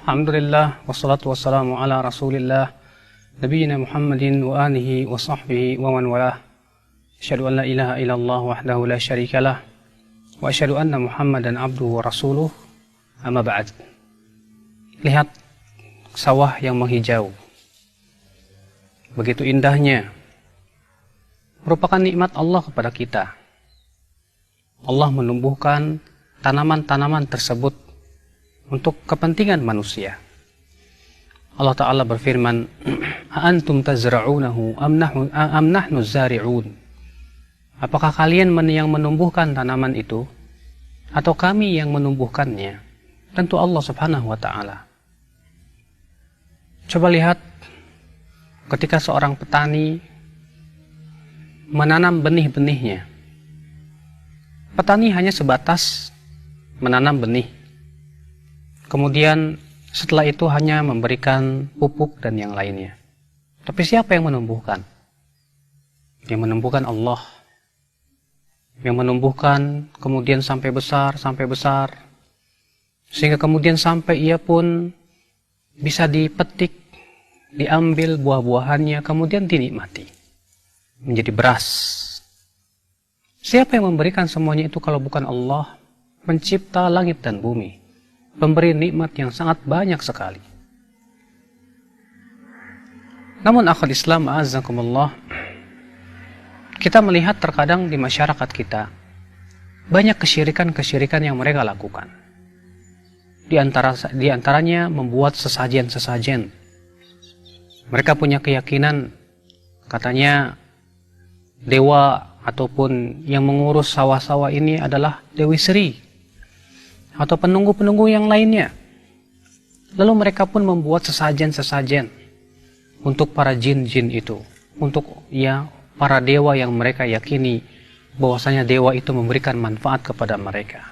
Alhamdulillah, wassalatu wassalamu ala rasulillah, nabiyina Muhammadin wa alihi wa sahbihi wa man walah. Asyhadu an la ilaha illallah wahdahu la syarikalah, wa asyhadu anna Muhammadan abduhu wa rasuluh, amma ba'd. Lihat sawah yang menghijau, begitu indahnya, merupakan nikmat Allah kepada kita. Allah menumbuhkan tanaman-tanaman tersebut untuk kepentingan manusia. Allah Ta'ala berfirman, "Aantum tazra'unahu am nahnu zari'un?" Apakah kalian yang menumbuhkan tanaman itu atau kami yang menumbuhkannya? Tentu Allah Subhanahu wa Ta'ala. Coba lihat ketika seorang petani menanam benih-benihnya. Petani hanya sebatas menanam benih. Kemudian setelah itu hanya memberikan pupuk dan yang lainnya. Tapi siapa yang menumbuhkan? Yang menumbuhkan Allah. Yang menumbuhkan kemudian sampai besar. Sehingga kemudian sampai ia pun bisa dipetik, diambil buah-buahannya, kemudian dinikmati. Menjadi beras. Siapa yang memberikan semuanya itu kalau bukan Allah, pencipta langit dan bumi, pemberi nikmat yang sangat banyak sekali. Namun akhul Islam, a'azzakumullah, kita melihat terkadang di masyarakat kita banyak kesyirikan yang mereka lakukan. Di antaranya membuat sesajen-sesajen. Mereka punya keyakinan, katanya dewa ataupun yang mengurus sawah-sawah ini adalah Dewi Sri atau penunggu-penunggu yang lainnya. Lalu mereka pun membuat sesajen-sesajen untuk para jin-jin itu, untuk para dewa yang mereka yakini bahwasanya dewa itu memberikan manfaat kepada mereka.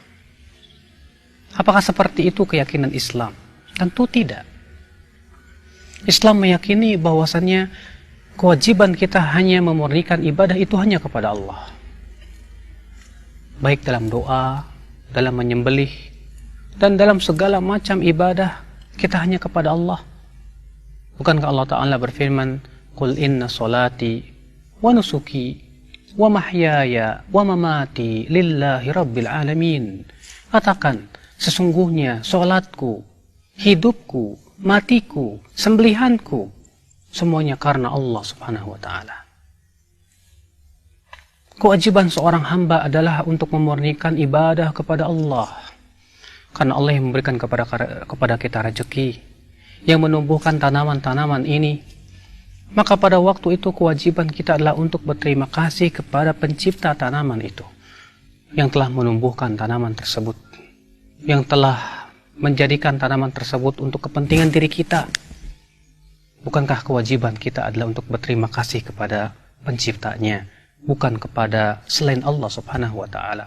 Apakah seperti itu keyakinan Islam? Tentu tidak. Islam meyakini bahwasanya kewajiban kita hanya memurnikan ibadah itu hanya kepada Allah. Baik dalam doa, dalam menyembelih, dan dalam segala macam ibadah kita hanya kepada Allah. Bukankah Allah Ta'ala berfirman, "Qul inna salati wa nusuki wa mahyaya wa mamati lillahi rabbil alamin." Katakan, sesungguhnya salatku, hidupku, matiku, sembelihanku, semuanya karena Allah Subhanahu wa Ta'ala. Kewajiban seorang hamba adalah untuk memurnikan ibadah kepada Allah. Karena Allah yang memberikan kepada kita rezeki, yang menumbuhkan tanaman-tanaman ini. Maka pada waktu itu kewajiban kita adalah untuk berterima kasih kepada pencipta tanaman itu, yang telah menumbuhkan tanaman tersebut, yang telah menjadikan tanaman tersebut untuk kepentingan diri kita. Bukankah kewajiban kita adalah untuk berterima kasih kepada penciptanya, bukan kepada selain Allah Subhanahu wa Ta'ala?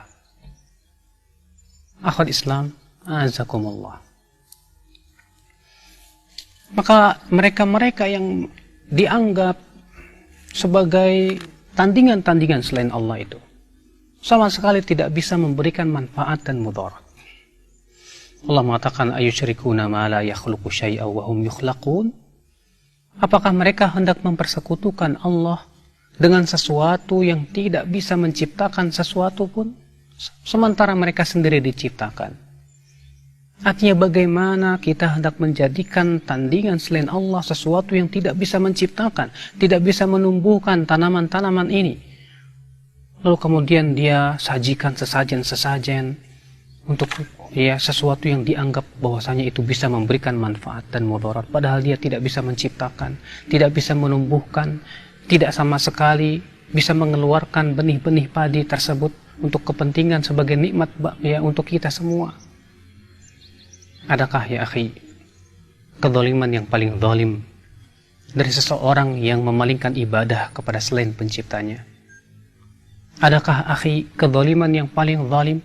Akhwat Islam, a'azakumullah. Maka mereka yang dianggap sebagai tandingan-tandingan selain Allah itu sama sekali tidak bisa memberikan manfaat dan mudarat. Allah mengatakan, "Ayusyrikuna ma la yakhluqu syai'an wa hum yukhlaqun?" Apakah mereka hendak mempersekutukan Allah dengan sesuatu yang tidak bisa menciptakan sesuatu pun, sementara mereka sendiri diciptakan? Artinya bagaimana kita hendak menjadikan tandingan selain Allah sesuatu yang tidak bisa menciptakan, tidak bisa menumbuhkan tanaman-tanaman ini. Lalu kemudian dia sajikan sesajen-sesajen untuk sesuatu yang dianggap bahwasanya itu bisa memberikan manfaat dan mudarat, padahal dia tidak bisa menciptakan, tidak bisa menumbuhkan, tidak sama sekali bisa mengeluarkan benih-benih padi tersebut untuk kepentingan sebagai nikmat untuk kita semua. Adakah ya akhi kezaliman yang paling zalim dari seseorang yang memalingkan ibadah kepada selain penciptanya? Adakah akhi kezaliman yang paling zalim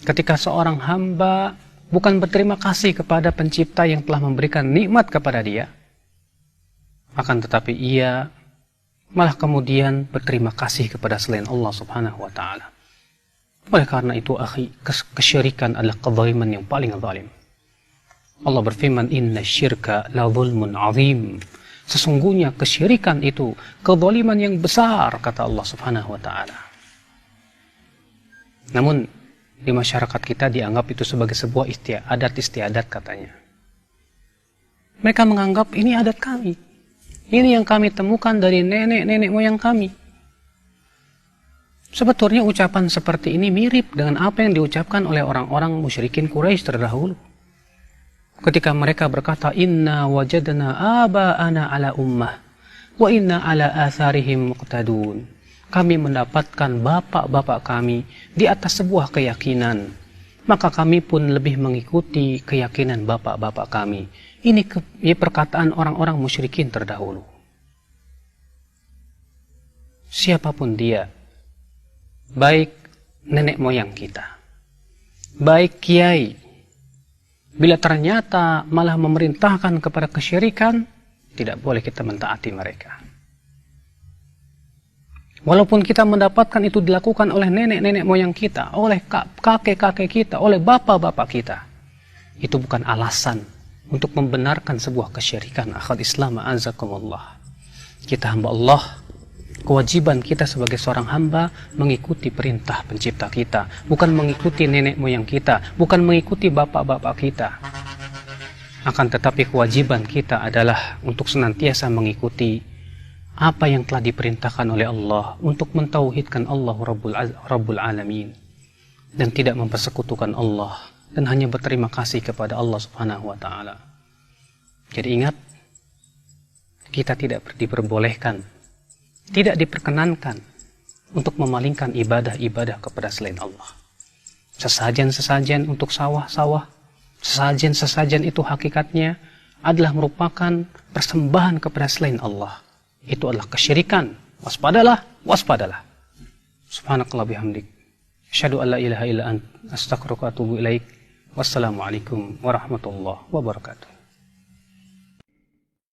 ketika seorang hamba bukan berterima kasih kepada pencipta yang telah memberikan nikmat kepada dia, akan tetapi ia malah kemudian berterima kasih kepada selain Allah Subhanahu wa Ta'ala? Oleh karena itu akhi, kesyirikan adalah kezaliman yang paling zalim. Allah berfirman, inna syirka la zulmun azim. Sesungguhnya kesyirikan itu kezaliman yang besar, kata Allah Subhanahu wa taala. Namun di masyarakat kita dianggap itu sebagai sebuah adat istiadat katanya. Mereka menganggap ini adat kami. Ini yang kami temukan dari nenek-nenek moyang kami. Sebetulnya ucapan seperti ini mirip dengan apa yang diucapkan oleh orang-orang musyrikin Quraisy terdahulu. Ketika mereka berkata, inna wajadna aba'ana ala ummah, wa inna ala atharihim muqtadun. Kami mendapatkan bapak-bapak kami di atas sebuah keyakinan, maka kami pun lebih mengikuti keyakinan bapak-bapak kami. Ini perkataan orang-orang musyrikin terdahulu. Siapapun dia, baik nenek moyang kita, baik kiai, bila ternyata malah memerintahkan kepada kesyirikan, tidak boleh kita mentaati mereka. Walaupun kita mendapatkan itu dilakukan oleh nenek-nenek moyang kita, oleh kakek-kakek kita, oleh bapak-bapak kita, itu bukan alasan untuk membenarkan sebuah kesyirikan. Akhwat Islam, a'azakumullah. Kita hamba Allah, kewajiban kita sebagai seorang hamba mengikuti perintah pencipta kita, bukan mengikuti nenek moyang kita, bukan mengikuti bapak-bapak kita. Akan tetapi kewajiban kita adalah untuk senantiasa mengikuti apa yang telah diperintahkan oleh Allah untuk mentauhidkan Allah Rabbul Alamin dan tidak mempersekutukan Allah dan hanya berterima kasih kepada Allah Subhanahu wa taala. Jadi ingat, kita tidak diperbolehkan, tidak diperkenankan untuk memalingkan ibadah-ibadah kepada selain Allah. Sesajen-sesajen untuk sawah-sawah, sesajen-sesajen itu hakikatnya adalah merupakan persembahan kepada selain Allah. Itu adalah kesyirikan. Waspadalah, waspadalah. Subhanakallah bihamdik. Asyhadu an la ilaha illa ant, astaghfiruka wa atubu ilaik. Wassalamualaikum warahmatullahi wabarakatuh.